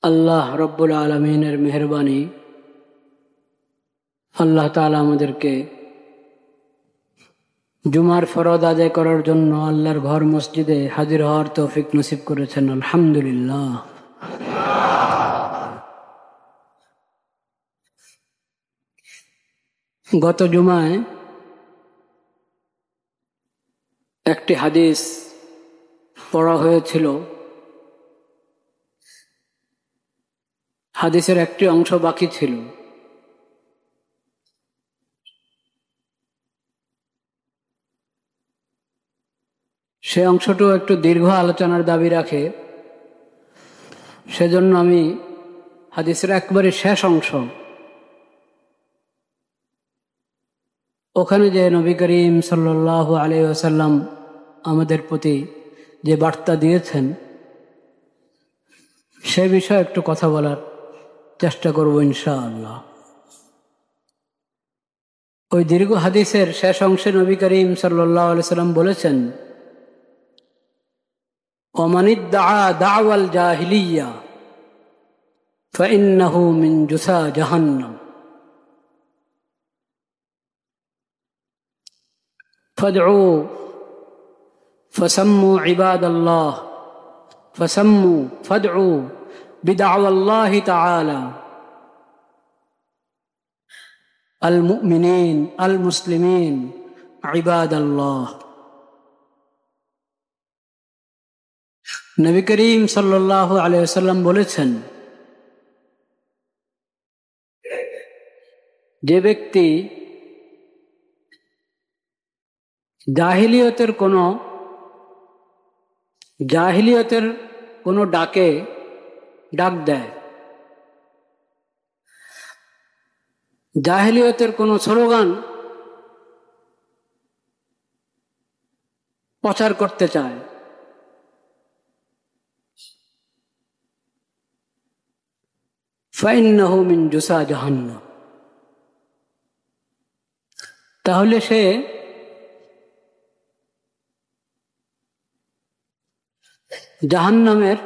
আল্লাহ রব্বুল আলমিনের মেহরবানি, আল্লাহ তাআলা আমাদেরকে জুমার ফরজ আদায় করার জন্য আল্লাহর ঘর মসজিদে হাজির হওয়ার তৌফিক নসিব করেছেন। আলহামদুলিল্লাহ। গত জুমায় একটি হাদিস পড়া হয়েছিল। হাদিসের একটি অংশ বাকি ছিল। সে অংশটিও একটু দীর্ঘ আলোচনার দাবি রাখে, সেজন্য আমি হাদিসের একবারে শেষ অংশ, ওখানে যে নবী করিম সাল্লাল্লাহু আলাইহি ওয়াসাল্লাম আমাদের প্রতি যে বার্তা দিয়েছেন, সে বিষয়ে একটু কথা বলার চেষ্টা করব ইনশাআল্লাহ। ওই দীর্ঘ হাদিসের শেষ অংশে নবী করিম সাল্লাল্লাহু আলাইহি ওয়াসাল্লাম বলেছেন, ওমান ইদ্দাআ দাওয়াল জাহিলিয়্যা ফাইন্নাহু মিন জুসা জাহান্নাম ফাদউ ফাসাম্মু ইবাদাল্লাহ ফাসাম্মু ফাদউ বিদাওয়াল্লাহি তাআলা আল মুমিনিন আল মুসলিমিন ইবাদাল্লাহ। নবী করিম সাল্লাল্লাহু আলাইহি ওয়াসাল্লাম বলেছেন, যে ব্যক্তি জাহিলিয়তের কোনো ডাকে ডাক দেয়, জাহিলিয়তের কোনো স্লোগান প্রচার করতে চায়, ফাইন্নাহু মিন জুসা জাহান্নাম, তাহলে সে জাহান্নামের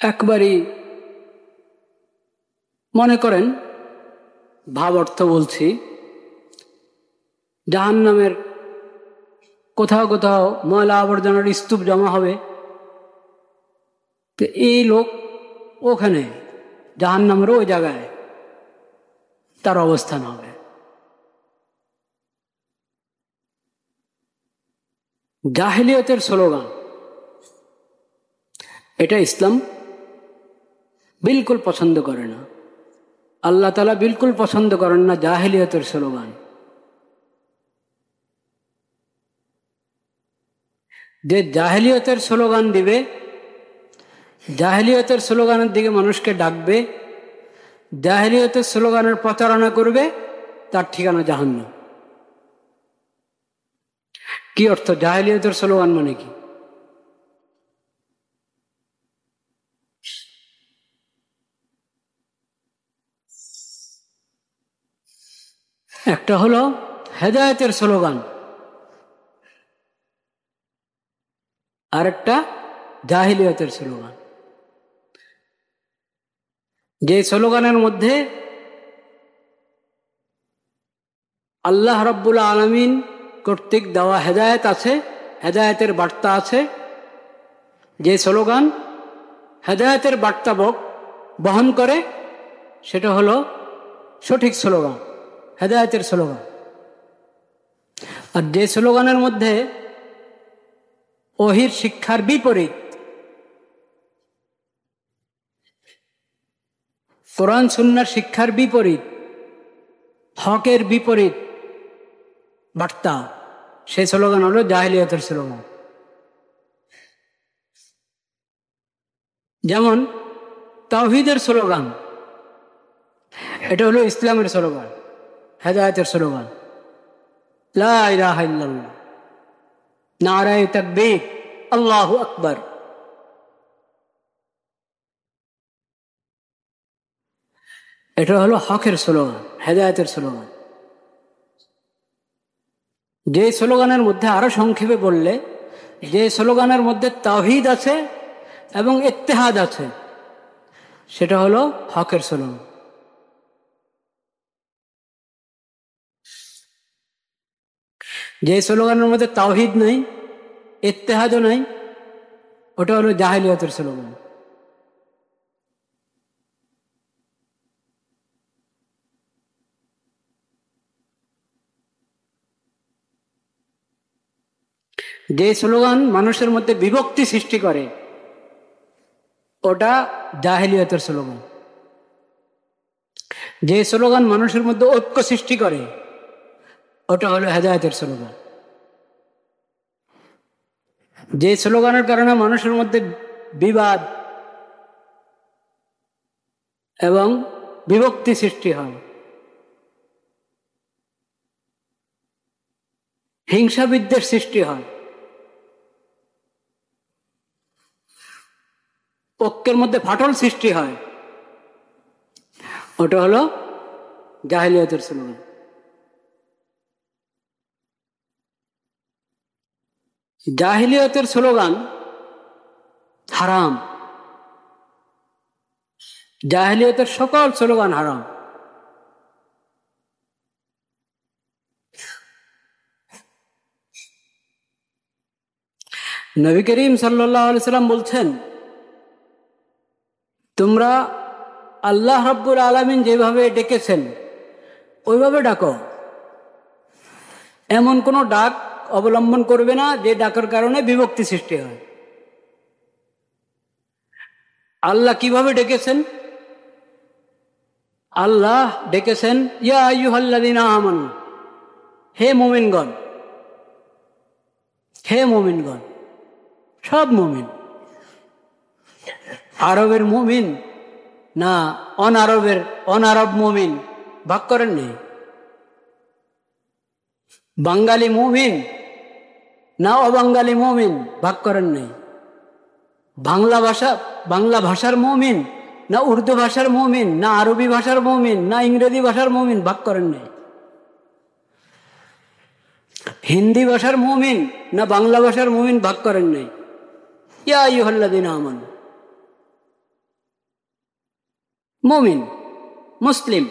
একবারই, মনে করেন ভাব অর্থ বলছি, জাহান্নামের কোথাও কোথাও ময়লা আবর্জনার স্তূপ জমা হবে, তো এই লোক ওখানে জাহান্নামের ওই জায়গায় তার অবস্থান হবে। জাহিলিয়তের স্লোগান, এটা ইসলাম বিলকুল পছন্দ করে না। আল্লাহ তাআলা বিলকুল পছন্দ করেন না জাহিলিয়তের স্লোগান। যে জাহিলিয়তের স্লোগান দিবে, জাহিলিয়তের স্লোগানের দিকে মানুষকে ডাকবে, জাহিলিয়তের স্লোগানের প্রচারণা করবে, তার ঠিকানা জাহান্নাম। কি অর্থ জাহিলিয়তের স্লোগান মানে কি? একটা হলো হেদায়েতের স্লোগান, আর একটা জাহিলিয়তের স্লোগান। যে স্লোগানের মধ্যে আল্লাহ রাব্বুল আলামিন কর্তৃক দেওয়া হেদায়েত আছে, হেদায়েতের বার্তা আছে, যে স্লোগান হেদায়েতের বার্তা বহন করে, সেটা হলো সঠিক স্লোগান, হেদায়েতের স্লোগান। আর যে স্লোগানের মধ্যে ওহীর শিক্ষার বিপরীত, কোরআন সুন্নাহর শিক্ষার বিপরীত, হকের বিপরীত বার্তা, সেই স্লোগান হলো জাহিলিয়তের স্লোগান। যেমন তাওহীদের স্লোগান, এটা হলো ইসলামের স্লোগান, হেদায়েতের স্লোগান। লা ইলাহা ইল্লাল্লাহ, নারায়ে তাকবীর, আল্লাহু আকবার। এটা হলো হকের স্লোগান, হেদায়েতের স্লোগান। যে স্লোগানের মধ্যে আরো সংক্ষেপে বললে, যে স্লোগানের মধ্যে তাওহীদ আছে এবং ইত্তেহাদ আছে, সেটা হলো হকের স্লোগান। যে স্লোগানের মধ্যে তাওহীদ নাই, ইত্তেহাদও নাই, ওটা হলো জাহেলিয়াতের স্লোগান। যে স্লোগান মানুষের মধ্যে বিভক্তি সৃষ্টি করে, ওটা জাহেলিয়াতের স্লোগান। যে স্লোগান মানুষের মধ্যে ঐক্য সৃষ্টি করে, ওটা হলো হেদায়েতের স্লোগান। যে স্লোগানের কারণে মানুষের মধ্যে বিবাদ এবং বিভক্তি সৃষ্টি হয়, হিংসা বিদ্বেষ সৃষ্টি হয়, ঐক্যের মধ্যে ফাটল সৃষ্টি হয়, ওটা হলো জাহেলিয়াতের স্লোগান। জাহেলিয়াতের স্লোগান হারাম। জাহেলিয়াতের সকল স্লোগান হারাম। নবী করিম সাল্লাল্লাহু আলাইহি সাল্লাম বলছেন, তোমরা আল্লাহ রাব্বুল আলামিন যেভাবে ডেকেছেন ওইভাবে ডাকো। এমন কোনো ডাক অবলম্বন করবে না যে ডাকের কারণে বিভক্তি সৃষ্টি হয়। আল্লাহ কিভাবে ডেকেছেন? আল্লাহ ডেকেছেন, ইয়া আইয়ুহাল্লাযীনা আমানু, হে মুমিনগণ। হে মুমিনগণ, সব মুমিন। আরবের মুমিন না অনারব মুমিন ভাগ করেন নেই। বাঙালি মুমিন না অবাঙালি মুমিন ভাগ করেন নেই। বাংলা ভাষার মুমিন না উর্দু ভাষার মুমিন না আরবি ভাষার মুমিন না ইংরেজি ভাষার মুমিন ভাগ করেন নেই। হিন্দি ভাষার মুমিন না বাংলা ভাষার মুমিন ভাগ করেন নেই। ইয়া আইয়ুহাল্লাযীনা আমানু, মুমিন, মুসলিম।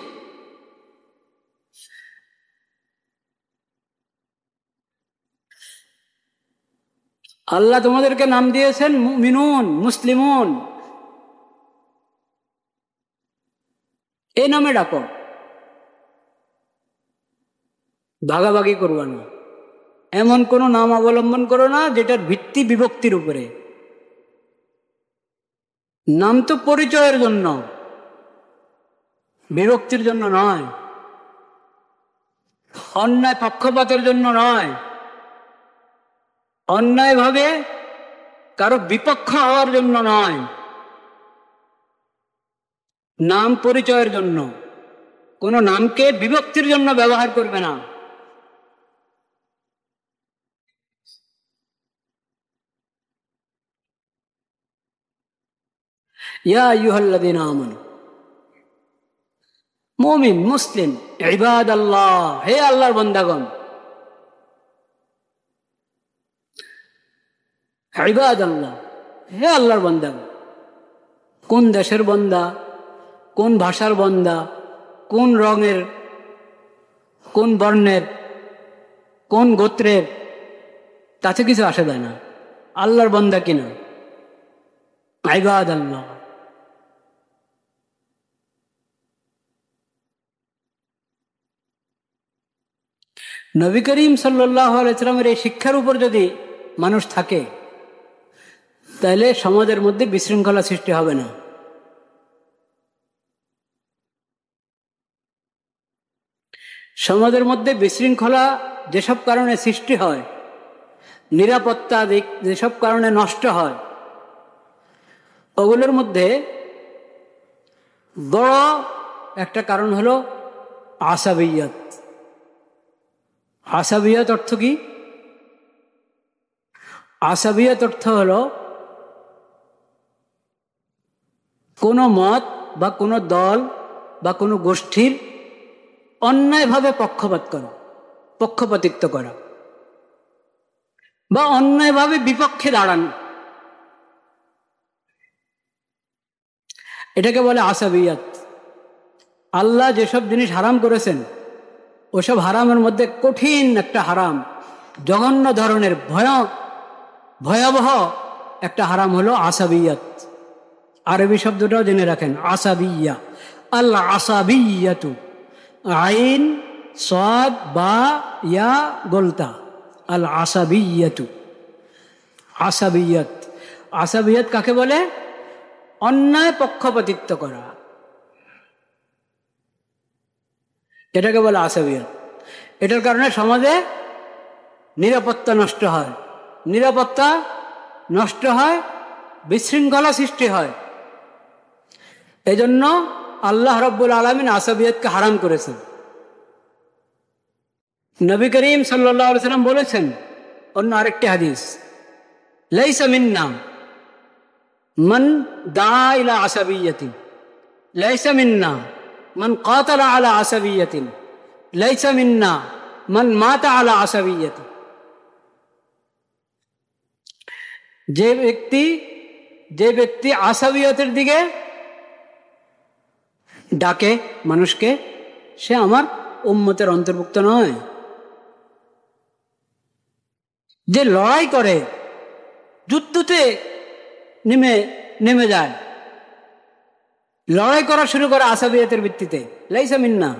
আল্লাহ তোমাদেরকে নাম দিয়েছেন মুমিনুন, মুসলিমুন। এই নামে ডাকো, ভাগাভাগি করবা না। এমন কোন নাম অবলম্বন করো না যেটার ভিত্তি বিভক্তির উপরে। নাম তো পরিচয়ের জন্য, বিভক্তির জন্য নয়। অন্যায় পক্ষপাতের জন্য নয়। অন্যায়ভাবে কারো বিপক্ষ হওয়ার জন্য নয়। নাম পরিচয়ের জন্য। কোন নামকে বিভক্তির জন্য ব্যবহার করবে না। ইয়া আইয়ুহাল্লাযীনা আমানু, মুমিন, মুসলিম, ইবাদাল্লাহ, হে আল্লাহর বান্দাগণ। ইবাদাল্লাহ, হে আল্লাহর বান্দাগণ। কোন দেশের বান্দা, কোন ভাষার বান্দা, কোন রঙের, কোন বর্ণের, কোন গোত্রের, তাতে কিছু আসে যায় না। আল্লাহর বান্দা কিনা, ইবাদাল্লাহ। নবী করিম সাল্লাল্লাহু আলাইহি সাল্লামের এই শিক্ষার উপর যদি মানুষ থাকে, তাহলে সমাজের মধ্যে বিশৃঙ্খলা সৃষ্টি হবে না। সমাজের মধ্যে বিশৃঙ্খলা যেসব কারণে সৃষ্টি হয়, নিরাপত্তা যেসব কারণে নষ্ট হয়, ওগুলোর মধ্যে বড় একটা কারণ হলো আসাবিয়াত। আসাবিয়াত অর্থ কি? আসাবিয়াত অর্থ হলো কোনো মত বা কোনো দল বা কোনো গোষ্ঠীর অন্যায়ভাবে পক্ষপাতিত্ব করা। বা অন্যায়ভাবে বিপক্ষে দাঁড়ান, এটাকে বলে আসাবিয়াত। আল্লাহ যেসব জিনিস হারাম করেছেন ওসব হারামের মধ্যে কঠিন একটা হারাম, জঘন্য ধরনের ভয়াবহ একটা হারাম হলো আসাবিয়াত। আরবি শব্দটাও জেনে রাখেন, আসাবিয়া। আল্লাহ আসাবিয়াতু, আইন সাদ বা ইয়া গোলতা, আল আসাবিয়াতু, আসাবিয়াত। আসাবিয়াত কাকে বলে? অন্যায় পক্ষপাতিত্ব করা, এটাকে বলে আসাবিয়াত। এটার কারণে সমাজে নিরাপত্তা নষ্ট হয়, নিরাপত্তা নষ্ট হয়, বিশৃঙ্খলা সৃষ্টি হয়। এজন্য আল্লাহ রাব্বুল আলামিন আসাবিয়াতকে হারাম করেছেন। নবী করিম সাল্লাল্লাহু আলাইহি ওয়াসাল্লাম বলেছেন অন্য আরেকটি হাদিস, লাইসা মিন্না মান দা ইলা আসাবিয়াতিন, লাইসা মিন্না মান কাতালা আলা আসাবিয়াতিন, লাইসা মিন্না মান মাতা আলা আসাবিয়াতিন। যে ব্যক্তি আসাবিয়তের দিকে ডাকে মানুষকে, সে আমার উম্মতের অন্তর্ভুক্ত নয়। যে লড়াই করে, যুদ্ধতে নেমে যায়, লড়াই করা শুরু করে আসাবিয়তের ভিত্তিতে, লাইসা মিন্না,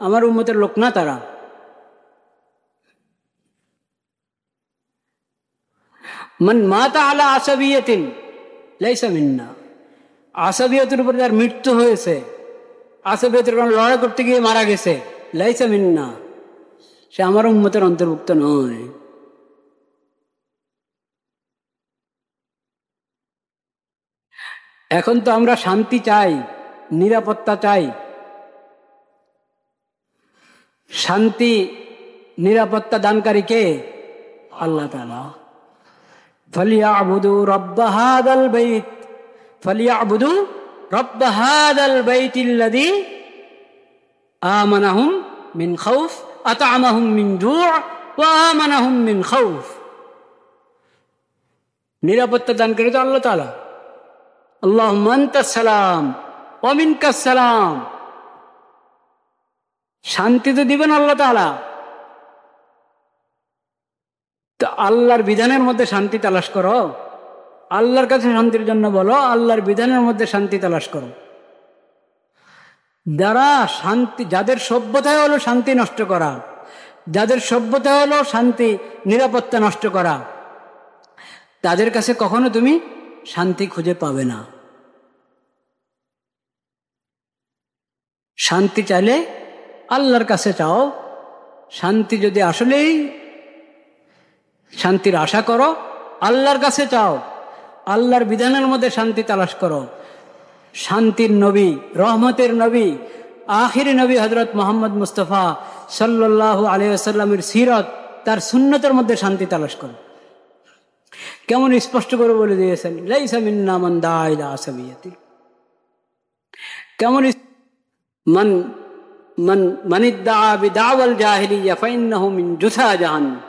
আমার উম্মতের লোক না তারা। মান মাতা আলা আসাবিয়াতিন লাইসা মিন্না, আসাবিয়তের উপর যার মৃত্যু হয়েছে, আসাবিয়তের কারণে লড়াই করতে গিয়ে মারা গেছে, লাইসা মিন্না, সে আমার উম্মতের অন্তর্ভুক্ত নয়। এখন তো আমরা শান্তি চাই, নিরাপত্তা চাই। শান্তি নিরাপত্তা দানকারী কে? আল্লাহ তাআলা। ফালিয়াবুদু রাব্ব হাযাল বাইত, ফালিয়াবুদু রাব্ব হাযাল বাইতিল্লাযী আমানাহুম মিন খাউফ, আত'আমাহুম মিন জু' ওয়া আমানাহুম মিন খাউফ। নিরাপত্তা দানকারী তো আল্লাহ তাআলা। আল্লাহুম্মা আনতাস সালাম ওয়া মিনকাস সালাম। শান্তি তো দিবেন আল্লাহ তাআলা। তো আল্লাহর বিধানের মধ্যে শান্তি তালাশ করো, আল্লাহর কাছে শান্তির জন্য বলো, আল্লাহর বিধানের মধ্যে শান্তি তালাশ করো। যাদের সভ্যতায় হলো শান্তি নষ্ট করা, যাদের সভ্যতা হলো শান্তি নিরাপত্তা নষ্ট করা, তাদের কাছে কখনো তুমি শান্তি খুঁজে পাবে না। শান্তি চাইলে আল্লাহর কাছে চাও। শান্তি যদি আসলেই শান্তির আশা করো, আল্লাহর কাছে চাও, আল্লাহর বিধানের মধ্যে শান্তি তালাশ করো। শান্তির নবী, রহমতের নবী, আখিরি নবী হযরত মুহাম্মদ মুস্তাফা সাল্লাল্লাহু আলাইহি ওয়াসাল্লামের সিরাত, তার সুন্নতের মধ্যে শান্তি তালাশ করো। কেমন স্পষ্ট করে বলে দিয়েছেন, লাইসা মিন্না মান দা ইলা আসাবিয়াতি। কেমন মান ইদ্দা বিদাওয়াল জাহিলিয়া ফাইন্নাহু মিন জুসা জাহান্নাম,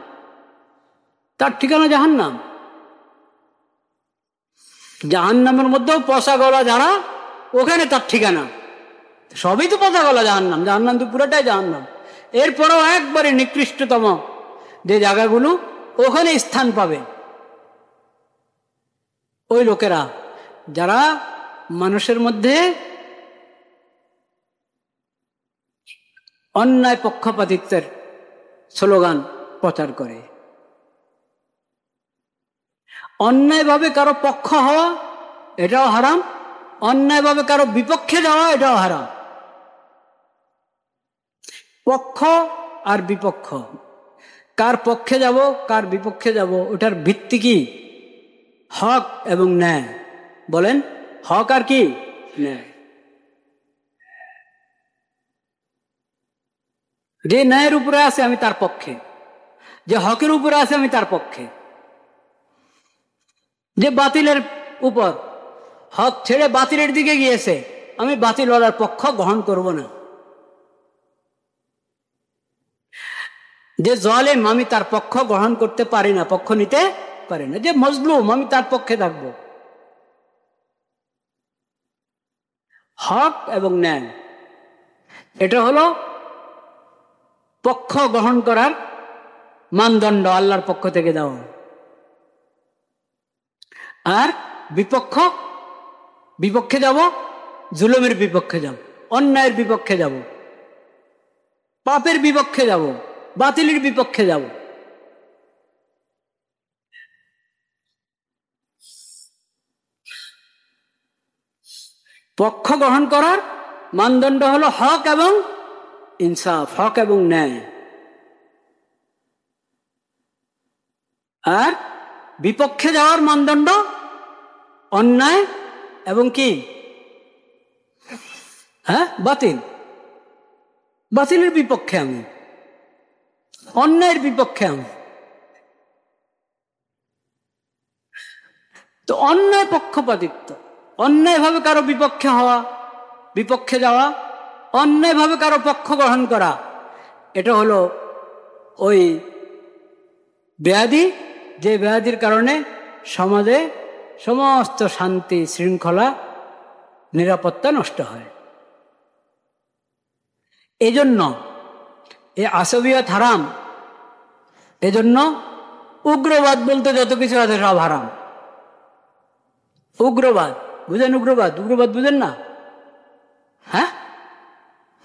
তার ঠিকানা জাহান্নাম। জাহান্নামের মধ্যেও পচা গলা যারা, ওখানে তার ঠিকানা। সবই তো পচা গলা জাহান্নাম, জাহান্নাম তো পুরোটাই জাহান্নাম। এরপরেও একবারে নিকৃষ্টতম যে জায়গাগুলো, ওখানে স্থান পাবে ওই লোকেরা যারা মানুষের মধ্যে অন্যায় পক্ষপাতিত্বের স্লোগান প্রচার করে। অন্যায়ভাবে কারো পক্ষ হওয়া এটাও হারাম, অন্যায়ভাবে কারো বিপক্ষে যাওয়া এটাও হারাম। পক্ষ আর বিপক্ষ, কার পক্ষে যাব কার বিপক্ষে যাব, ওটার ভিত্তি কি? হক এবং ন্যায়। বলেন, হক আর কি? ন্যায়। যে ন্যায়ের উপরে আছে আমি তার পক্ষে, যে হকের উপরে আছে আমি তার পক্ষে। যে বাতিলের উপর, হক ছেড়ে বাতিলের দিকে গিয়েছে, আমি বাতিলওয়ালার পক্ষ গ্রহণ করব না। যে জালেম আমি তার পক্ষ গ্রহণ করতে পারি না, পক্ষ নিতে পারি না। যে মজলুম আমি তার পক্ষে থাকবো। হক এবং ন্যায়, এটা হলো পক্ষ গ্রহণ করার মানদণ্ড আল্লাহর পক্ষ থেকে দেওয়া। আর বিপক্ষে যাব, জুলুমের বিপক্ষে যাব, অন্যায়ের বিপক্ষে যাব, পাপের বিপক্ষে যাব, বাতিলের বিপক্ষে যাব। পক্ষ গ্রহণ করার মানদণ্ড হলো হক এবং ইনসাফ, হক এবং ন্যায়। আর বিপক্ষে যাওয়ার মানদণ্ড অন্যায় এবং কি, বাতিলের বিপক্ষে আমি, অন্যায়ের বিপক্ষে আমি। তো অন্যায় পক্ষপাতিত্ব, অন্যায়ভাবে কারো বিপক্ষে হওয়া, বিপক্ষে যাওয়া, অন্যায়ভাবে কারো পক্ষ গ্রহণ করা, এটা হলো ওই ব্যাধি, যে ব্যাধির কারণে সমাজে সমস্ত শান্তি শৃঙ্খলা নিরাপত্তা নষ্ট হয়। এজন্য এই আসবিয়ত হারাম। এজন্য উগ্রবাদ বলতে যত কিছু আছে সব হারাম। উগ্রবাদ বুঝেন? উগ্রবাদ বুঝেন না? হ্যাঁ,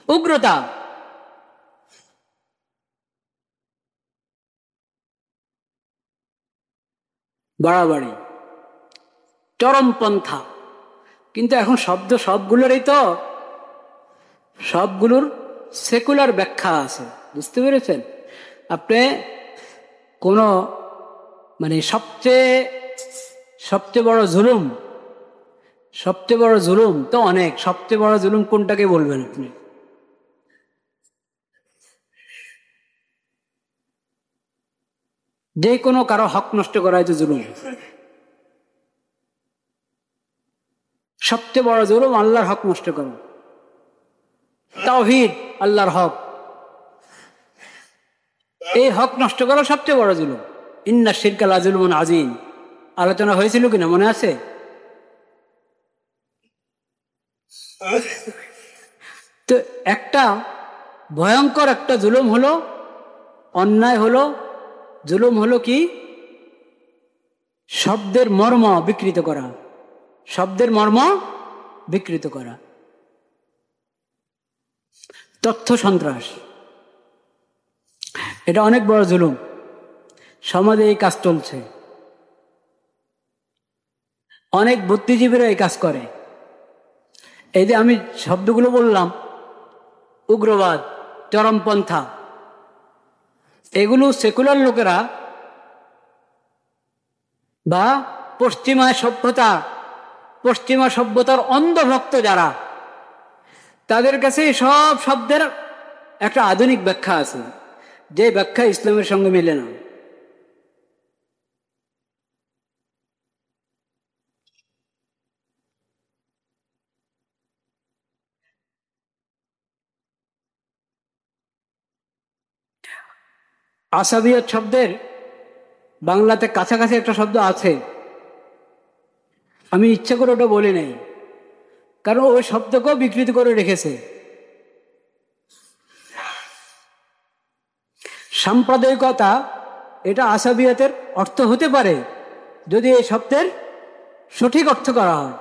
উগ্রতা, বাড়াবাড়ি, চরমপন্থা। কিন্তু এখন শব্দ সবগুলোরই তো সবগুলোর সেকুলার ব্যাখ্যা আছে, বুঝতে পেরেছেন? আপনি কোনো মানে সবচেয়ে বড় জুলুম তো অনেক। সবচেয়ে বড় জুলুম কোনটাকে বলবেন আপনি? যে কোনো কারো হক নষ্ট করাই তো জুলুম। সবচেয়ে বড় জুলুম আল্লাহর হক নষ্ট করা। তাওহীদ, আল্লাহর হক, এই হক নষ্ট করা সবচেয়ে বড় জুলুম। ইন্না শিরকা লাযুলুমুন আযীম আলোচনা হয়েছিল কিনা মনে আছে? তো একটা ভয়ঙ্কর একটা জুলুম হলো, অন্যায় হলো, জুলুম হলো কি? শব্দের মর্ম বিকৃত করা, শব্দের মর্ম বিকৃত করা, তথ্য সন্ত্রাস, এটা অনেক বড় জুলুম। সমাজে এই কাজ চলছে, অনেক বুদ্ধিজীবীরা এই কাজ করে। এই যে আমি শব্দগুলো বললাম, উগ্রবাদ, চরমপন্থা, এগুলো সেকুলার লোকেরা বা পশ্চিমা সভ্যতার অন্ধভক্ত যারা, তাদের কাছে সব শব্দের একটা আধুনিক ব্যাখ্যা আছে, যে ব্যাখ্যা ইসলামের সঙ্গে মেলে না। আসাবিয়ত শব্দের বাংলাতে কাছাকাছি একটা শব্দ আছে, আমি ইচ্ছা করে ওটা বলি নাই, কারণ ওই শব্দকেও বিকৃত করে রেখেছে। সাম্প্রদায়িকতা, এটা আসাবিয়তের অর্থ হতে পারে যদি এই শব্দের সঠিক অর্থ করা হয়,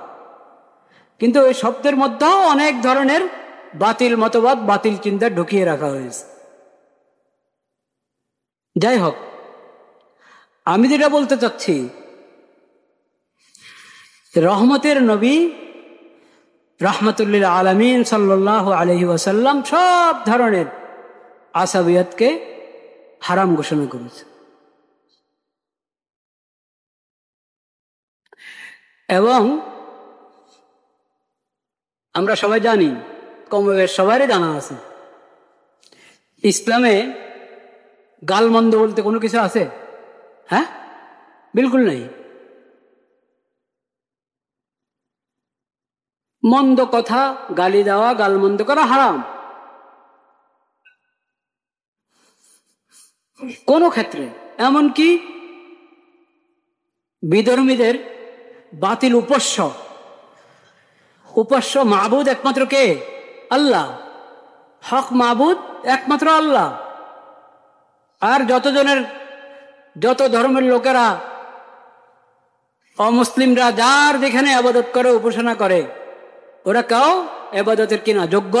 কিন্তু ওই শব্দের মধ্যেও অনেক ধরনের বাতিল মতবাদ, বাতিল চিন্তা ঢুকিয়ে রাখা হয়েছে। যাই হোক, আমি যেটা বলতে চাচ্ছি, রহমতের নবী রাহমাতুল্লিল আলামিন সাল্লাল্লাহু আলাইহি ওয়াসাল্লাম সব ধরনের আসাবিয়াতকে হারাম ঘোষণা করেছে। এবং আমরা সবাই জানি, কমবেশ সবারই জানা আছে, ইসলামে গালমন্দ বলতে কোনো কিছু আছে? হ্যাঁ, বিলকুল নেই। মন্দ কথা, গালি দেওয়া, গালমন্দ করা হারাম। কোনো ক্ষেত্রে, এমনকি বিধর্মীদের বাতিল উপাস্য মাবুদ একমাত্র কে? আল্লাহ। হক মাবুদ একমাত্র আল্লাহ। আর যত ধর্মের লোকেরা, অমুসলিমরা যার যেখানে আবাদত করে, উপাসনা করে, ওরা কেউ আবাদতের কিনা যোগ্য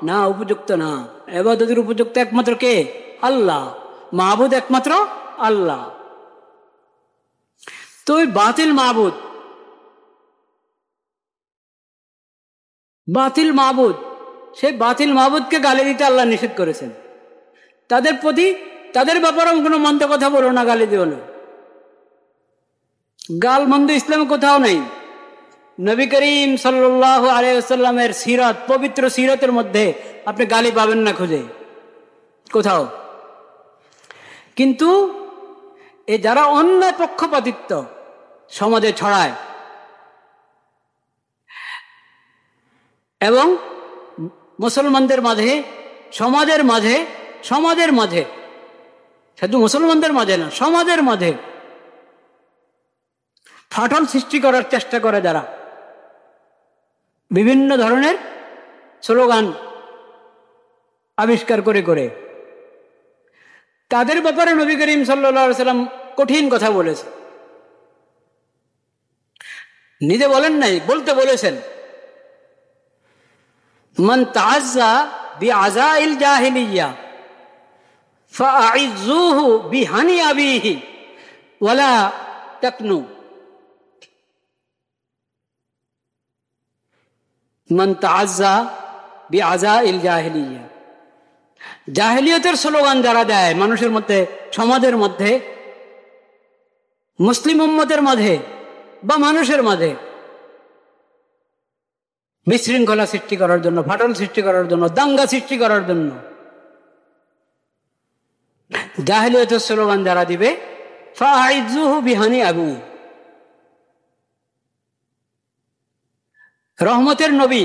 না, উপযুক্ত না। আবাদতের উপযুক্ত একমাত্র কে? আল্লাহ। মাবুদ একমাত্র আল্লাহ। তো ওই বাতিল মাবুদ, সেই বাতিল মাবুদকে গালি দিতে আল্লাহ নিষেধ করেছেন। তাদের ব্যাপারে কোনো মন্দ কথা বলো না, গালি দিও না। গাল মন্দ ইসলামে কোথাও নেই। নবী করিম সাল্লাল্লাহু আলাইহি ওয়াসাল্লামের সিরাত, পবিত্র সিরাতের মধ্যে আপনি গালি পাবেন না খুঁজে কোথাও। কিন্তু এ যারা অন্যায় পক্ষপাতিত্ব সমাজে ছড়ায় এবং মুসলমানদের মাঝে, সমাজের মাঝে, শুধু মুসলমানদের মাঝে না, সমাজের মাঝে ফাটল সৃষ্টি করার চেষ্টা করে, যারা বিভিন্ন ধরনের স্লোগান আবিষ্কার করে, তাদের ব্যাপারে নবী করিম সাল্লাল্লাহু আলাইহি ওয়াসাল্লাম কঠিন কথা বলেছে। নিজে বলেন নাই, বলতে বলেছেন, মান তাআজ্জা বিআযাইল জাহিলিয়্যা ফাআইযুহু বিহানি আবিহি ওয়ালা তাকনু। মান তাআজ্জা বিআযাইল জাহিলিয়্যা, জাহেলিয়তের স্লোগান যারা দেয় মানুষের মধ্যে, সমাজের মধ্যে, মুসলিম উম্মতের মাঝে বা মানুষের মাঝে বিশৃঙ্খলা সৃষ্টি করার জন্য, ফাটল সৃষ্টি করার জন্য, দাঙ্গা সৃষ্টি করার জন্য জাহেলিয়তের স্লোগান যারা দিবে, ফাআইযুহু বিহানি আবু, রহমতের নবী,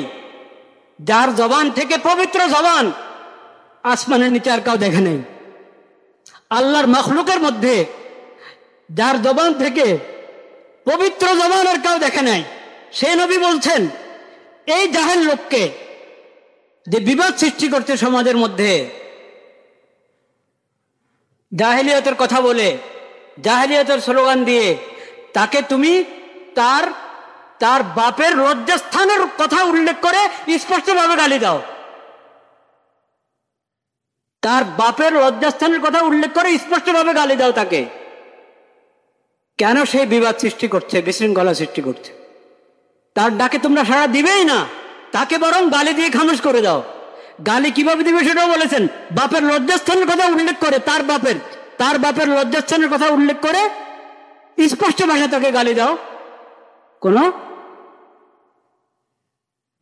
যার জবান থেকে, পবিত্র জবান, আসমানের নিচে আর কাউ দেখে নেই, আল্লাহর মখলুকের মধ্যে যার জবান থেকে পবিত্র জবান আর কাউ দেখে নাই, সে নবী বলছেন, এই জাহেল লোককে যে বিবাদ সৃষ্টি করছে সমাজের মধ্যে, জাহেলিয়তের কথা বলে, জাহেলিয়তের স্লোগান দিয়ে, তাকে তুমি তার বাপের লজ্জাস্থানের কথা উল্লেখ করে স্পষ্টভাবে গালি দাও। তার বাপের লজ্জাস্থানের কথা উল্লেখ করে স্পষ্টভাবে গালি দাও তাকে। কেন? সে বিবাদ সৃষ্টি করছে, বিশৃঙ্খলা সৃষ্টি করছে। তার ডাকে তোমরা সাড়া দিবেই না, তাকে বরং গালি দিয়ে খামোশ করে দাও। গালি কিভাবে দিবে সেটাও বলেছেন, বাপের লজ্জাস্থানের কথা উল্লেখ করে, তার বাপের লজ্জাস্থানের কথা উল্লেখ করে স্পষ্ট ভাষায় তাকে গালি দাও, কোনো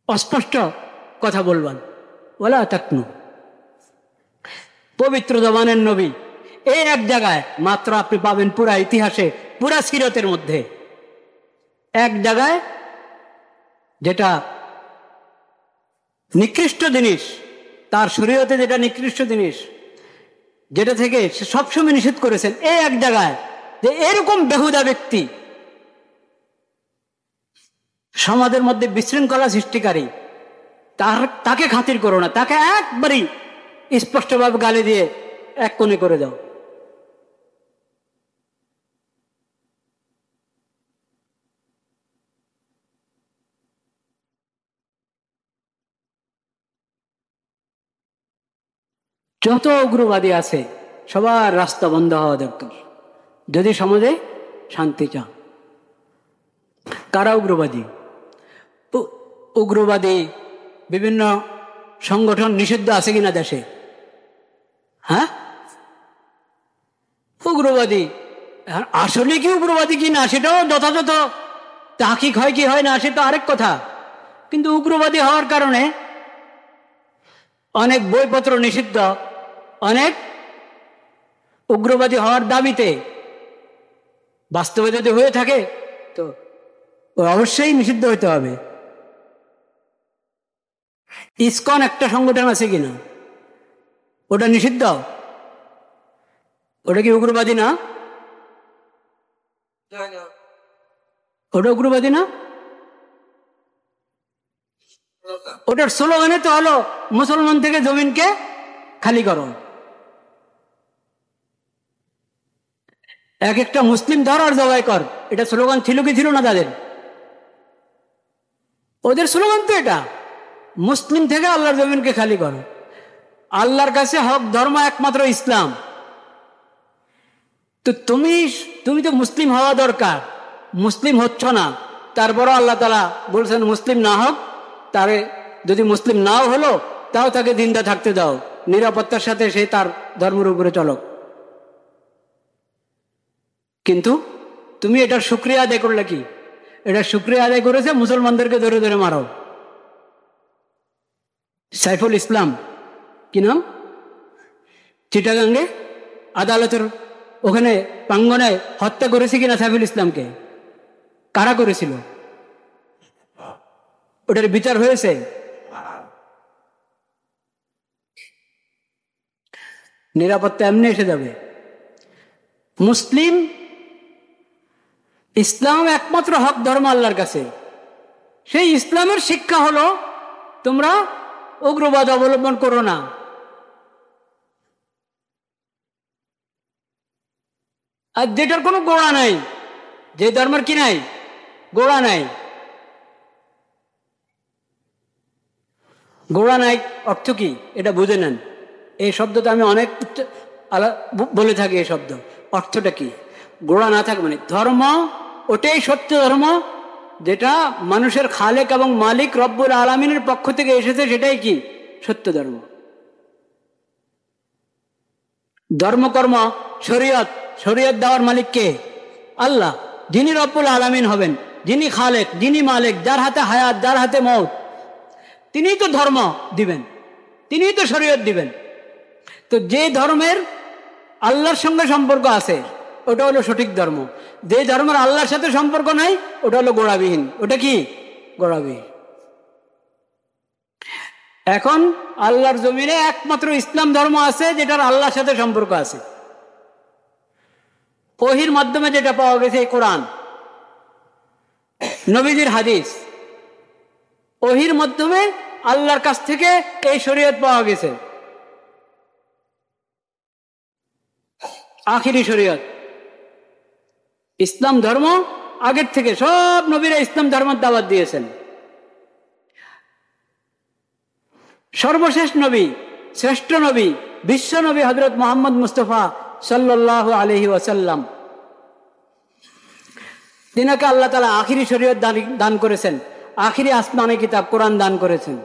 অস্পষ্ট কথা বলবেন। ওয়ালা তাকনু, পবিত্র জবানের নবী, এই এক জায়গায় মাত্র আপনি পাবেন পুরা ইতিহাসে, পুরা সিরতের মধ্যে এক জায়গায়, যেটা নিকৃষ্ট জিনিস, তার শরীয়তে যেটা নিকৃষ্ট জিনিস, যেটা থেকে সে সবসময় নিষেধ করেছেন, এই এক জায়গায় যে এরকম বেহুদা ব্যক্তি সমাজের মধ্যে বিশৃঙ্খলা সৃষ্টিকারী, তাকে খাতির করো না, তাকে একবারই স্পষ্টভাবে গালি দিয়ে এক কোণে করে দাও। যত উগ্রবাদী আছে সবার রাস্তা বন্ধ হওয়া দরকার যদি সমাজে শান্তি চান। কারা উগ্রবাদী? উগ্রবাদী বিভিন্ন সংগঠন নিষিদ্ধ আছে কিনা দেশে? হ্যাঁ, উগ্রবাদী আসলে কি উগ্রবাদী কি না সেটাও যথাযথ তাহকিক হয় কি হয় না সেটা আরেক কথা। কিন্তু উগ্রবাদী হওয়ার কারণে অনেক বইপত্র নিষিদ্ধ, অনেক উগ্রবাদী হওয়ার দাবিতে বাস্তবে যদি হয়ে থাকে তো অবশ্যই নিষিদ্ধ হতে হবে। ইসকন একটা সংগঠন আছে কিনা, ওটা নিষিদ্ধ? ওটা কি উগ্রবাদী না? ওটা উগ্রবাদী না? ওটার স্লোগানে তো হলো মুসলমান থেকে জমিনকে খালি করো। এক একটা মুসলিম ধর আর জবাই কর, এটা স্লোগান ছিল কি ছিল না তাদের? ওদের স্লোগান তো এটা, মুসলিম থেকে আল্লাহর জমিনকে খালি করো। আল্লাহর কাছে হক ধর্ম একমাত্র ইসলাম। তো তুমি তো মুসলিম হওয়া দরকার, মুসলিম হচ্ছ না, তারপরও আল্লাহ তাআলা বলছেন মুসলিম না হোক, তারে যদি মুসলিম নাও হলো তাও তাকে জিন্দা থাকতে দাও, নিরাপত্তার সাথে সে তার ধর্মের উপরে চলক। কিন্তু তুমি এটার শুকরিয়া আদায় করলে কি? এটার শুকরিয়া আদায় করেছে মুসলমানদেরকে ধরে ধরে মারো। সাইফুল ইসলাম কি নাম, চিটাগাঙ্গে আদালতের ওখানে প্রাঙ্গনে হত্যা করেছে কিনা সাইফুল ইসলামকে? কারা করেছিল? ওটার বিচার হয়েছে? নিরাপত্তা এমনি এসে যাবে। মুসলিম ইসলাম একমাত্র হক ধর্ম আল্লাহর কাছে। সেই ইসলামের শিক্ষা হলো তোমরা উগ্রবাদ অবলম্বন করো না। আর যেটার কোনো গোড়া নাই, যে ধর্মের কি নাই, গোড়া নাই। গোড়া নাই অর্থ কি এটা বুঝে নেন। এই শব্দটা আমি অনেক বলে থাকি, এই শব্দ অর্থটা কি? গোড়া না থাক মানে ধর্ম ওটাই সত্য ধর্ম যেটা মানুষের খালেক এবং মালিক রব্বুল আলামিনের পক্ষ থেকে এসেছে, সেটাই কি সত্য ধর্ম। ধর্মকর্ম শরীয়ত, শরীয়ত দেওয়ার মালিক কে? আল্লাহ, যিনি রব্বুল আলামিন হবেন, যিনি খালেক, যিনি মালিক, যার হাতে হায়াত, যার হাতে মওত, তিনিই তো ধর্ম দিবেন, তিনিই তো শরীয়ত দিবেন। তো যে ধর্মের আল্লাহর সঙ্গে সম্পর্ক আছে ওটা হলো সঠিক ধর্ম। যে ধর্মের আল্লাহর সাথে সম্পর্ক নাই ওটা হলো গোড়াবিহীন। ওটা কি? গোড়াবিহীন। এখন আল্লাহর জমিনে একমাত্র ইসলাম ধর্ম আছে যেটার আল্লাহর সাথে সম্পর্ক আছে। ওহীর মাধ্যমে যেটা পাওয়া গেছে এই কোরআন, নবীজির হাদিস, ওহীর মাধ্যমে আল্লাহর কাছ থেকে এই শরীয়ত পাওয়া গেছে, আখিরি শরীয়ত। ইসলাম ধর্ম আগের থেকে সব নবীরা ইসলাম ধর্মের দাওয়াত দিয়েছেন। সর্বশেষ নবী, শ্রেষ্ঠ নবী, বিশ্ব নবী হযরত মুহাম্মদ মুস্তাফা সাল্লাল্লাহু আলাইহি ওয়াসাল্লাম, তিনাকে আল্লাহ তাআলা আখিরি শরীয়ত দান করেছেন, আখিরি আসমানি কিতাব কোরআন দান করেছেন।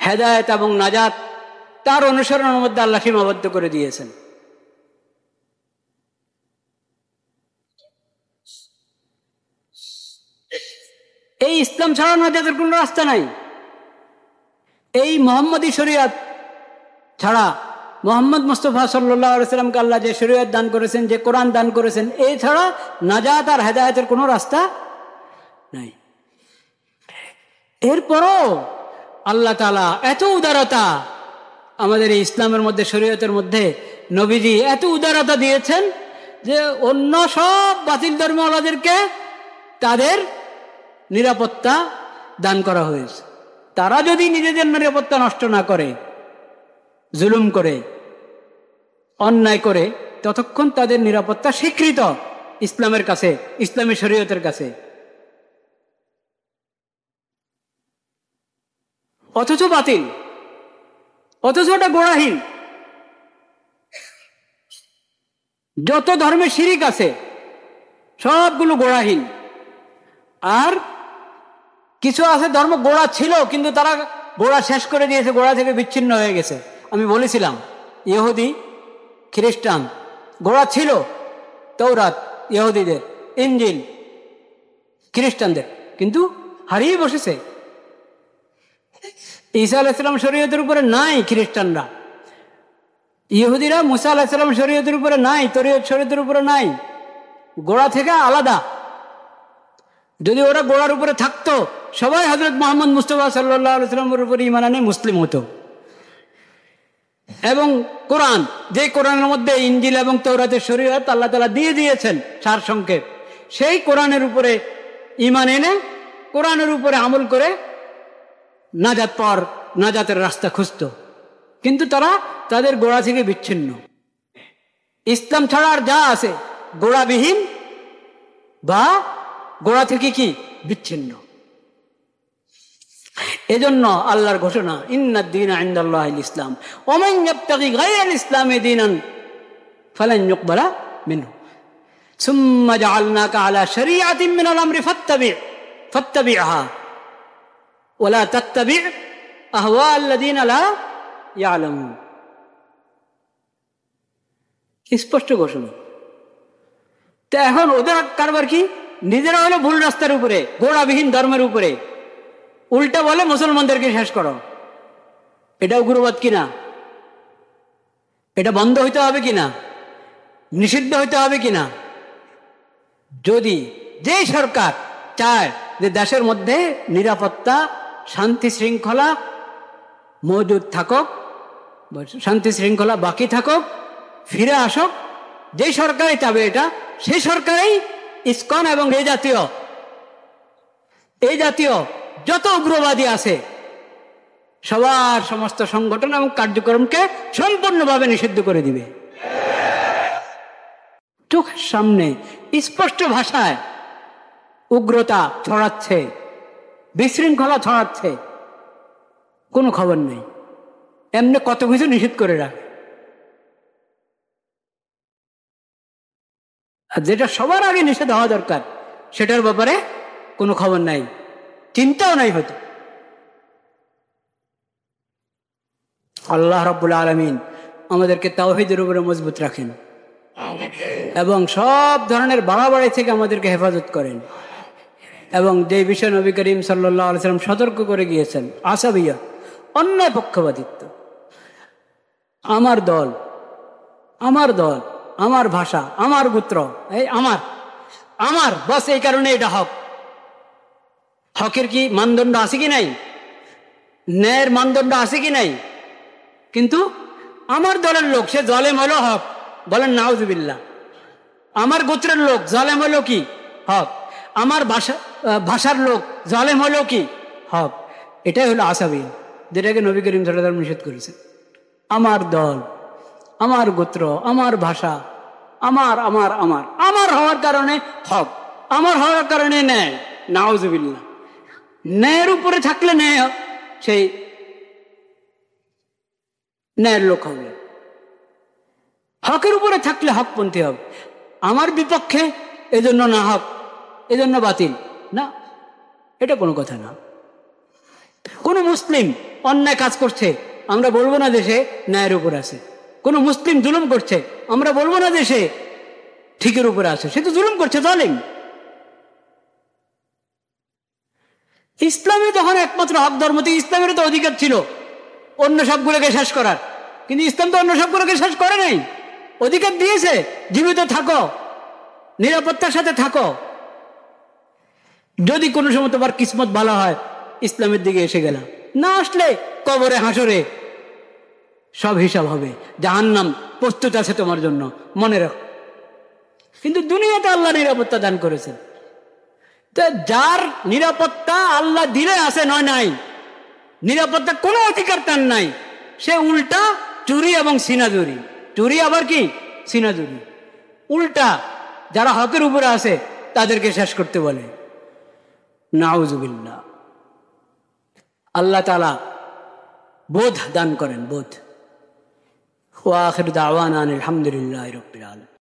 হেদায়েত এবং নাজাত তার অনুসরণের মধ্যে আল্লাহ সীমাবদ্ধ করে দিয়েছেন। এই ইসলাম ছাড়া নাজাতের কোন রাস্তা নাই। এই মোহাম্মদী শরীয়ত ছাড়া, মোহাম্মদ মুস্তাফা সাল্লাল্লাহু আলাইহি ওয়াসাল্লামকে আল্লাহ যে শরীয়ত দান করেছেন, যে কোরআন দান করেছেন, এই ছাড়া নাজাত আর হেদায়েতের কোনো রাস্তা নাই। এরপরও আল্লাহ তাআলা এত উদারতা আমাদের এই ইসলামের মধ্যে, শরীয়তের মধ্যে নবীজি এত উদারতা দিয়েছেন যে অন্য সব বাতিল ধর্মওয়ালাদেরকে তাদের নিরাপত্তা দান করা হয়েছে। তারা যদি নিজেদের নিরাপত্তা নষ্ট না করে, জুলুম করে, অন্যায় করে, ততক্ষণ তাদের নিরাপত্তা স্বীকৃত ইসলামের কাছে, ইসলামী শরীয়তের কাছে। অথচ বাতিল, অথচ ওটা গোড়াহীন। যত ধর্মে শিরিক আছে সবগুলো গোড়াহীন। আর কিছু আছে ধর্ম গোড়া ছিল কিন্তু তারা গোড়া শেষ করে দিয়েছে, গোড়া থেকে বিচ্ছিন্ন হয়ে গেছে। আমি বলেছিলাম ইহুদি, খ্রিস্টান গোড়া ছিল, তৌরাত ইহুদিদের, ইনজিল খ্রিস্টানদের, কিন্তু হারিয়ে বসেছে। ঈসা আলাইহিস সালাম শরীয়তের উপরে নাই, খ্রিস্টানরা, ইহুদিরা মুসা আলাইহিস সালাম শরীয়তের উপরে নাই, তরিয়ত শরীয়তের উপরে নাই, গোড়া থেকে আলাদা। যদি ওরা গোড়ার উপরে থাকতো সবাই হযরত মুহাম্মদ মুস্তাফা সাল্লাল্লাহু আলাইহি ওয়াসাল্লামের উপরে ঈমান আনে মুসলিম হতো। এবং কোরআন, যে কোরআনের মধ্যে ইনজিল এবং তৌরাতের শরীয়ত আল্লাহ তাআলা দিয়ে দিয়েছেন সার সংক্ষেপ, সেই কোরআনের উপরে ঈমান এনে কোরআনের উপরে আমল করে নাজাতের রাস্তা খুঁজত। কিন্তু তারা তাদের গোড়া থেকে বিচ্ছিন্ন। ইসলাম ছাড়া আর যা আছে গোড়াবিহীন বা গোড়া থেকে কি বিচ্ছিন্ন। এজন্য আল্লাহর ঘোষণা, ইন্নাদ দীনা ইনদাল্লাহিল ইসলাম ওয়া মান ইয়াবতাগি গায়রাল ইসলামি দীনান ফালান ইউকবালা মিনহু সুম্মা জাআলনাকা আলা শরীআতিন মিনাল আমরি ফাত্তাবি'হা ওয়া লা তাত্তাবি' আহওয়াআল্লাযীনা লা ইয়ালামুন। স্পষ্ট ঘোষণা। তো এখন ওদের কারবার কি? নিজেরা হলো ভুল রাস্তার উপরে, গোড়াবিহীন ধর্মের উপরে, উল্টা বলে মুসলমানদেরকে শেষ করো। এটাও গুরুবাদ কিনা? এটা বন্ধ হইতে হবে কিনা? নিষিদ্ধ হইতে হবে কিনা? যদি যে সরকার চায় যে দেশের মধ্যে নিরাপত্তা, শান্তি শৃঙ্খলা মজুদ থাকুক, শান্তি শৃঙ্খলা বাকি থাকুক, ফিরে আসুক, যে সরকারই চাবে এটা, সেই সরকারই ইসকন এবং এই জাতীয় যত উগ্রবাদী আছে সবার সমস্ত সংগঠন এবং কার্যক্রমকে সম্পূর্ণভাবে নিষিদ্ধ করে দিবে। চোখের সামনে স্পষ্ট ভাষায় উগ্রতা ছড়াচ্ছে, বিশৃঙ্খলা ছড়াচ্ছে, কোনো খবর নেই, এমনি কত কিছু নিষিদ্ধ করে রাখে। আর যেটা সবার আগে নিষেধ হওয়া দরকার সেটার ব্যাপারে কোনো খবর নাই, চিন্তাও নাই হয়তো। আল্লাহ রাব্বুল আলামিন আমাদেরকে তাওহীদের উপরে মজবুত রাখেন এবং সব ধরনের বাড়াবাড়ি থেকে আমাদেরকে হেফাজত করেন। এবং যে বিষয় নবী করিম সাল্লাল্লাহু আলাইহি ওয়াসাল্লাম সতর্ক করে গিয়েছেন, আসাবিয়া, অন্যায় পক্ষপাতিত্ব, আমার দল, আমার ভাষা, আমার গোত্র, এই আমার বস, এই কারণে এটা হক। হকের কি মানদণ্ড আছে কি নাই? ন্যায়ের মানদণ্ড আছে কি নাই? কিন্তু আমার দলের লোক সে জালেম হলো হক, বলেন নাউজুবিল্লাহ। আমার গোত্রের লোক জালেম হলো কি হক, আমার ভাষার লোক জালেম হলো কি হক। এটাই হলো আসাবিয়া, যেটাকে নবী করিম সাল্লাল্লাহু আলাইহি ওয়াসাল্লাম নিষেধ করেছেন। আমার দল, আমার গোত্র, আমার ভাষা, আমার হওয়ার কারণে হক, আমার হওয়ার কারণে ন্যায়। নাউজুবিল্লাহ। ন্যায়ের উপরে থাকলে ন্যায়, সেই ন্যায়ের লোক হবে। হকের উপরে থাকলে হকপন্থী হবে। আমার বিপক্ষে এজন্য না হক, এজন্য বাতিল না, এটা কোনো কথা না। কোন মুসলিম অন্যায় কাজ করছে, আমরা বলবো না যে সে ন্যায়ের উপর আছে। কোন মুসলিম জুলুম করছে, আমরা বলবো না যে সে ঠিকের উপরে আছে, সে তো জুলুম করছে, জালিম। ইসলামে যখন একমাত্র হক ধর্ম, ইসলামের তো অধিকার ছিল অন্য সবগুলোকে শেষ করার, কিন্তু ইসলাম তো অন্য সবগুলোকে শেষ করে নাই, অধিকার দিয়েছে জীবিত থাকো, নিরাপত্তার সাথে থাকো। যদি কোনো সময় তোমার কিসমত ভালো হয়, ইসলামের দিকে এসে গেলাম, না আসলে কবরে হাসরে সব হিসাব হবে, জাহান্নাম প্রস্তুত আছে তোমার জন্য, মনে রাখো। কিন্তু দুনিয়াতে আল্লাহ নিরাপত্তা দান করেছেন। তো যার নিরাপত্তা আল্লাহ দিলে আছে, নয় নাই, নিরাপত্তা কোনো অধিকার তার নাই, সে উল্টা চুরি এবং সিনাজুরি, চুরি আবার কি সিনাজুরি, উল্টা যারা হকের উপরে আছে তাদেরকে শেষ করতে বলে। নাউজুবিল্লাহ। আল্লাহ তাআলা বোধ দান করেন, বোধ। ওয়া আখিরু দাওয়ানা আলহামদুলিল্লাহি রাব্বিল আলামিন।